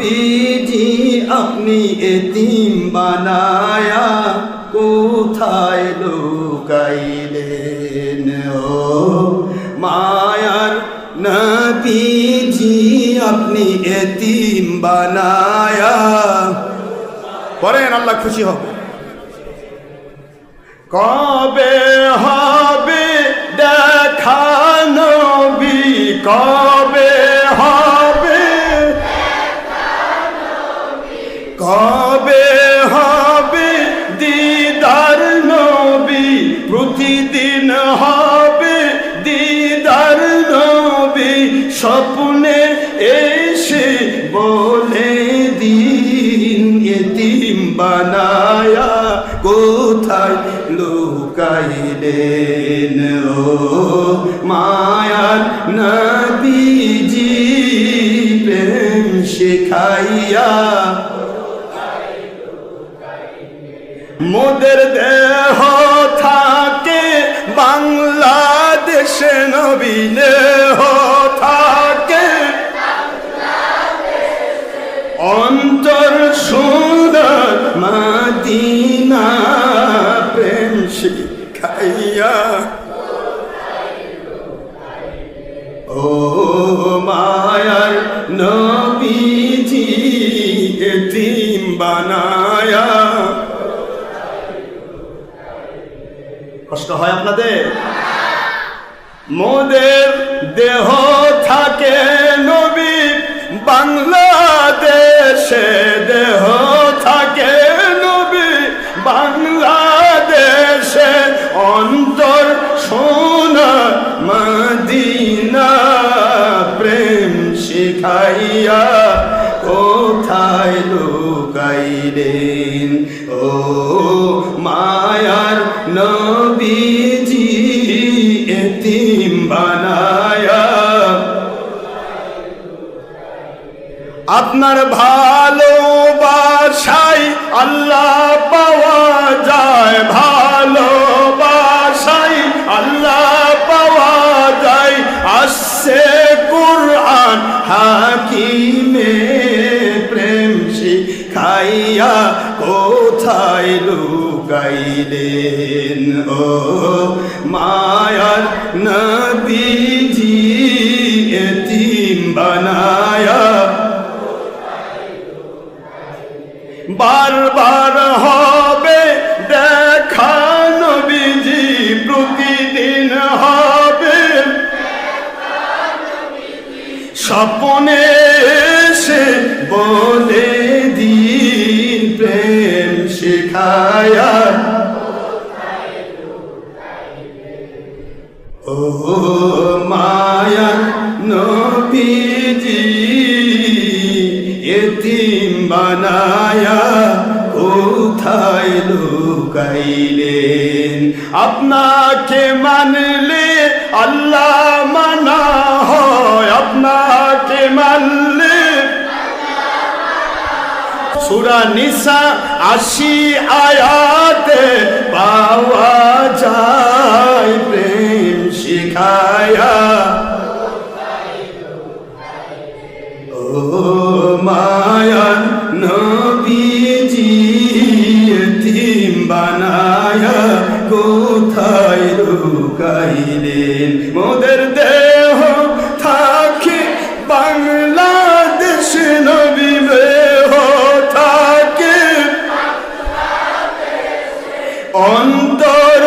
নবীজি আপনি এতিম বানায়া কোথায় লুকাইলেন ও মায়ার নবীজি আপনি এতিম বানায়া পড়েন, আল্লাহ খুশি হবে। কবে হবে দেখা নবী, কবে হবে, কবে হবে দিদার নবী, প্রতিদিন হবে দিদার নবী, স্বপ্নে এসে বলে দিন এতিম বানায়া কোথায় লুকাইলেন ও মায়ার নবীজি প্রেম শিখাইয়া মোদের দেহ থাকে বাংলাদেশে, নবী দেহ থাকে অন্তর সুন্দর মদিনা প্রেম শিখাইয়া ও মায়ার নবীজি এতিম বানায়া। কষ্ট হয় আপনাদের? মোদের দেহ থাকে নবী বাংলাদেশে, দেহ থাকে নবী বাংলাদেশে, অন্তর সোনার মদিনা প্রেম শিখাইয়া কোথায় লুকাইলেন ও মায়ার নবীজি এতিম বানায়া। আপনার ভালোবাসায় আল্লাহ পাওয়া যায়, ভালোবাসায় আল্লাহ পাওয়া যায়, আসছে কুরআন হাকিমে প্রেম শিখাইয়া কোথায় লুকাইলেন ও মায়ার নবীজি এতিম বানায়া। বারবার হবে দেখা নবীজি, প্রতিদিন হবে স্বপ্নে এসে বলে দিন প্রেম শিখায়া ও মায়া নবীজি এতিম বানায়া কোথায় লুকাইলেন। আপনাকে মানলে আল্লাহ মানা হয়, আপনাকে মানলে সূরা নিসা ৮০ আয়াতে পাওয়া যায় প্রেম শিখায়া ও মায়ার নবীজি এতিম বানায়া কোথায় লুকাইলেন। মোদের দেহ থাকে বাংলাদেশ, নবী দেহ থাকে অন্তর